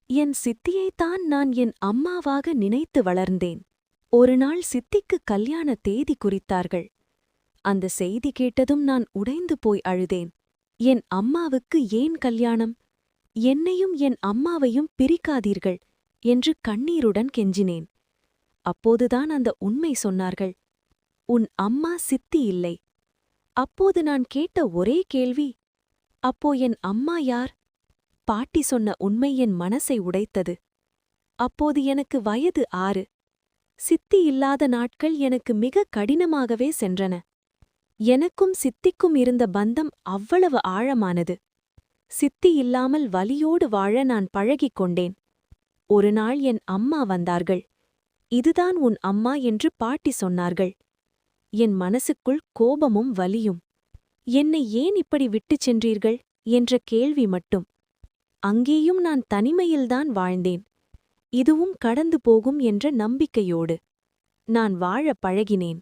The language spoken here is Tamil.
என் சித்தியைத்தான் நான் என் அம்மாவாக நினைத்து வளர்ந்தேன். ஒருநாள் சித்திக்கு கல்யாண தேதி குறித்தார்கள். அந்த செய்தி கேட்டதும் நான் உடைந்து போய் அழுதேன். என் அம்மாவுக்கு ஏன் கல்யாணம்? என்னையும் என் அம்மாவையும் பிரிக்காதீர்கள் என்று கண்ணீருடன் கெஞ்சினேன். அப்போதுதான் அந்த உண்மை சொன்னார்கள். உன் அம்மா சித்தி இல்லை. அப்போது நான் கேட்ட ஒரே கேள்வி, அப்போ என் அம்மா யார்? பாட்டி சொன்ன உண்மை என் மனசை உடைத்தது. அப்போது எனக்கு வயது 6. சித்தி இல்லாத நாட்கள் எனக்கு மிக கடினமாகவே சென்றன. எனக்கும் சித்திக்கும் இருந்த பந்தம் அவ்வளவு ஆழமானது. சித்தி இல்லாமல் வலியோடு வாழ நான் பழகிக் கொண்டேன். ஒருநாள் என் அம்மா வந்தார்கள். இதுதான் உன் அம்மா என்று பாட்டி சொன்னார்கள். என் மனசுக்குள் கோபமும் வலியும். என்னை ஏன் இப்படி விட்டுச் சென்றீர்கள் என்ற கேள்வி மட்டும். அங்கேயும் நான் தனிமையில்தான் வாழ்ந்தேன். இதுவும் கடந்து போகும் என்ற நம்பிக்கையோடு நான் வாழப் பழகினேன்.